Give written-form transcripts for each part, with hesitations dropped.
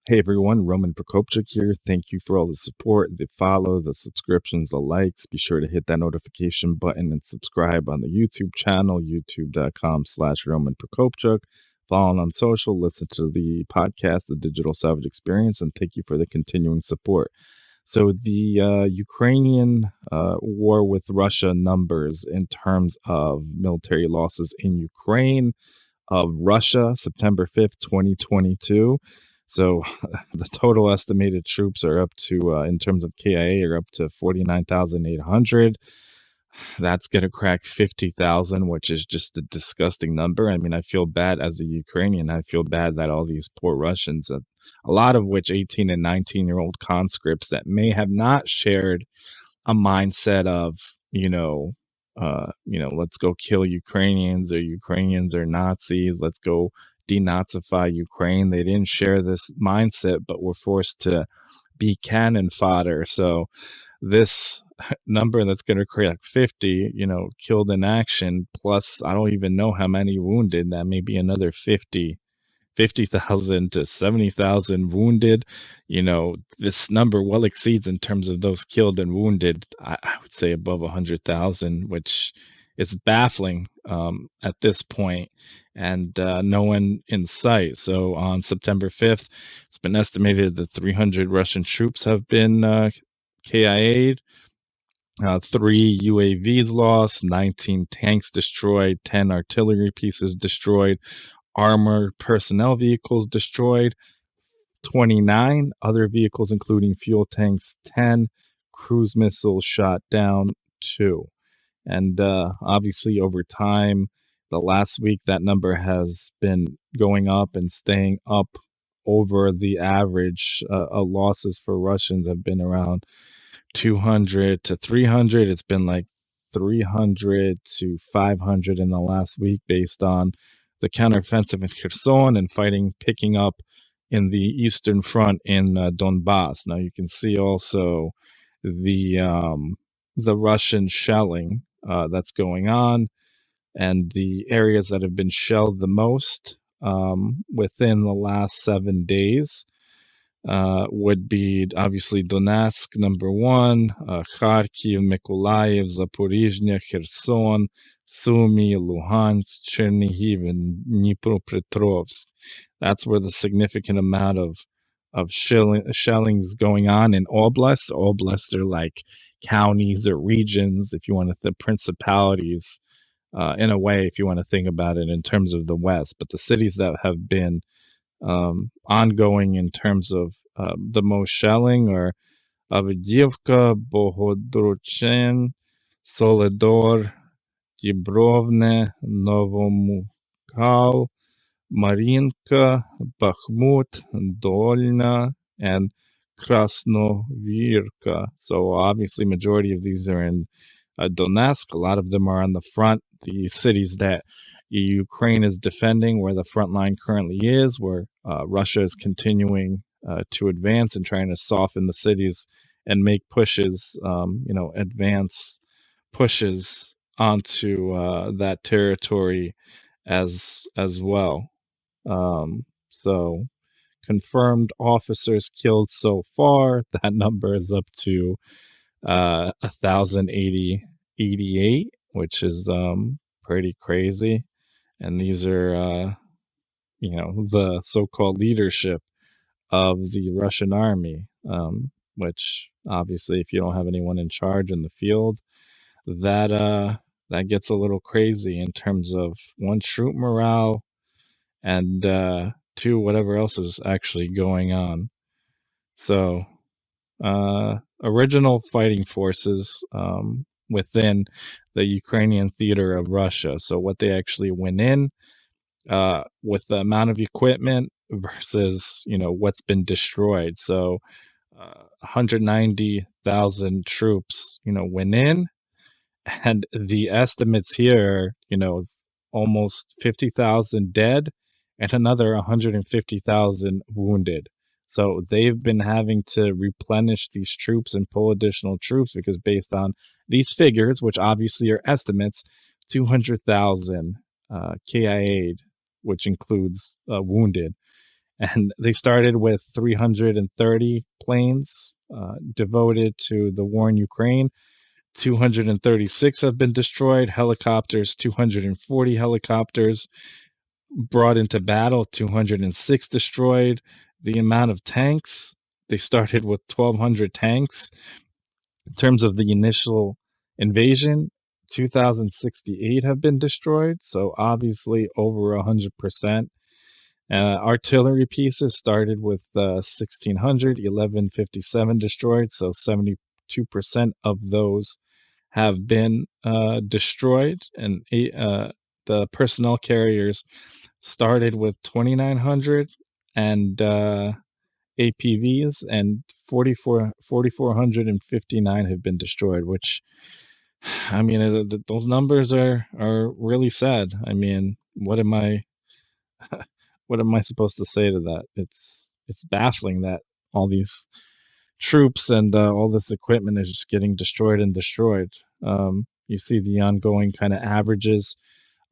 Hey everyone, Roman Prokopchuk here. Thank you for all the support, the follow, the subscriptions, the likes. Be sure to hit that notification button and subscribe on the YouTube channel, youtube.com/Roman Prokopchuk. Follow on social, listen to the podcast, The Digital Savage Experience, and thank you for the continuing support. So the Ukrainian war with Russia numbers in terms of military losses in Ukraine of Russia, September 5th, 2022. So the total estimated troops are up to, in terms of KIA, are up to 49,800. That's going to crack 50,000, which is just a disgusting number. I mean, I feel bad as a Ukrainian. I feel bad that all these poor Russians, a lot of which 18 and 19-year-old conscripts that may have not shared a mindset of, let's go kill Ukrainians, or Ukrainians are Nazis. Let's go denazify Ukraine. They didn't share this mindset, but were forced to be cannon fodder. So this number that's going to create like 50, killed in action, plus I don't even know how many wounded. That may be another 50,000 to 70,000 wounded. This number well exceeds in terms of those killed and wounded. I would say above 100,000, which is baffling at this point, and no one in sight. So on September 5th, it's been estimated that 300 Russian troops have been KIA'd. 3 UAVs lost, 19 tanks destroyed, 10 artillery pieces destroyed, armored personnel vehicles destroyed, 29 other vehicles, including fuel tanks, 10 cruise missiles shot down, 2. And obviously over time, the last week, that number has been going up and staying up over the average. Losses for Russians have been around 200 to 300. It's been like 300 to 500 in the last week, based on the counteroffensive in Kherson and fighting picking up in the Eastern Front in Donbass. Now you can see also the Russian shelling that's going on, and the areas that have been shelled the most within the last 7 days would be obviously Donetsk, number 1, Kharkiv, Mykolaiv, Zaporizhzhia, Kherson, Sumy, Luhansk, Chernihiv, and Dnipropetrovsk. That's where the significant amount of shellings going on in oblasts. Oblasts are like counties or regions, if you want to, the principalities, in a way, if you want to think about it in terms of the West. But the cities that have been ongoing in terms of the most shelling are Avdiivka, Bohodrochen, Soledar, Dibrovne, Novomukhal, Marinka, Bakhmut, Dolna, and Krasnovirka. So obviously majority of these are in Donetsk. A lot of them are on the front, the cities that Ukraine is defending, where the front line currently is, where Russia is continuing to advance and trying to soften the cities and make pushes, advance pushes onto that territory as well. So confirmed officers killed so far, that number is up to 1,088, which is pretty crazy. And these are the so-called leadership of the Russian army, which obviously, if you don't have anyone in charge in the field, that gets a little crazy in terms of, 1, troop morale, and 2, whatever else is actually going on. So original fighting forces within the Ukrainian theater of Russia. So what they actually went in with the amount of equipment versus what's been destroyed. So 190,000 troops went in, and the estimates here almost 50,000 dead and another 150,000 wounded. So they've been having to replenish these troops and pull additional troops, because based on these figures, which obviously are estimates, 200,000 KIA'd, which includes wounded. And they started with 330 planes devoted to the war in Ukraine. 236 have been destroyed. Helicopters, 240 helicopters brought into battle, 206 destroyed. The amount of tanks, they started with 1,200 tanks. In terms of the initial invasion, 2,068 have been destroyed. So obviously over 100%. Artillery pieces started with 1,600, 1,157 destroyed. So 72% of those have been destroyed. And the personnel carriers started with 2,900 and APVs, and 4,459 have been destroyed, which, I mean, those numbers are really sad. I mean, what am I supposed to say to that? It's baffling that all these troops and all this equipment is just getting destroyed and destroyed. You see the ongoing kind of averages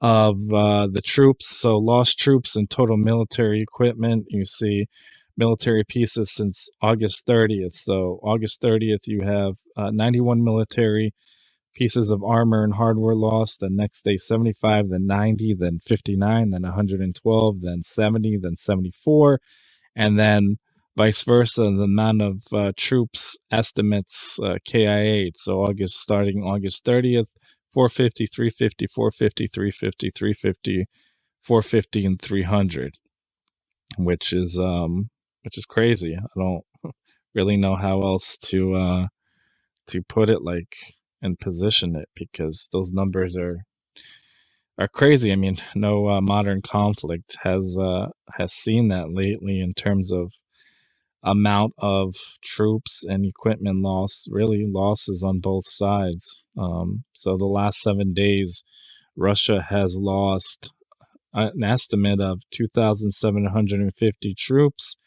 of the troops. So lost troops and total military equipment. You see military pieces since August 30th. So August 30th, you have 91 military pieces of armor and hardware lost. The next day, 75, then 90, then 59, then 112, then 70, then 74, and then vice versa. The amount of troops estimates KIA. So starting August 30th, 450, 350, 450, 350, 350, 450, and 300, which is crazy. I don't really know how else to put it, like, and position it, because those numbers are crazy. I mean, no modern conflict has seen that lately in terms of amount of troops and equipment loss, really losses on both sides. So the last 7 days, Russia has lost an estimate of 2,750 troops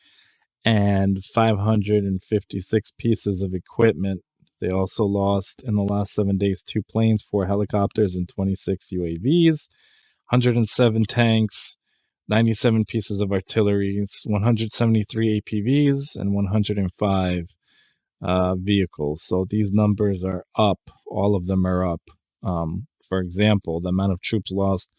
and 556 pieces of equipment. They also lost in the last 7 days 2 planes, 4 helicopters, and 26 UAVs, 107 tanks, 97 pieces of artillery, 173 APVs, and 105 vehicles. So these numbers are up. All of them are up. For example, the amount of troops lost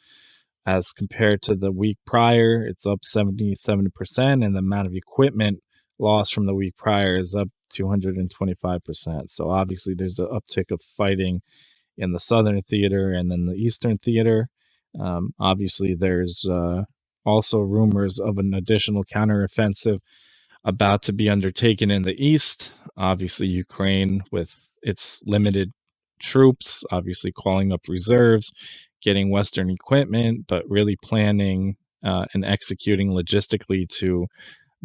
as compared to the week prior, it's up 77%, and the amount of equipment lost from the week prior is up 225%. So obviously there's an uptick of fighting in the southern theater and then the eastern theater. Obviously there's also rumors of an additional counteroffensive about to be undertaken in the east. Obviously Ukraine, with its limited troops, obviously calling up reserves, getting Western equipment, but really planning and executing logistically to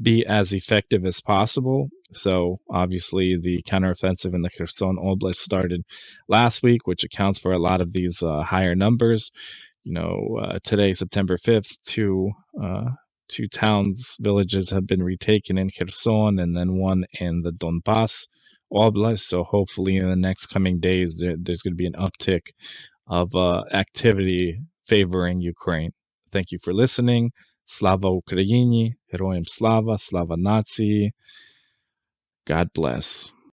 be as effective as possible. So obviously the counteroffensive in the Kherson Oblast started last week, which accounts for a lot of these higher numbers. Today, September 5th, two towns, villages have been retaken in Kherson, and then one in the Donbass Oblast. So hopefully in the next coming days, there's going to be an uptick of activity favoring Ukraine. Thank you for listening. Slava Ukraini, Heroyam Slava, Slava Nazi. God bless.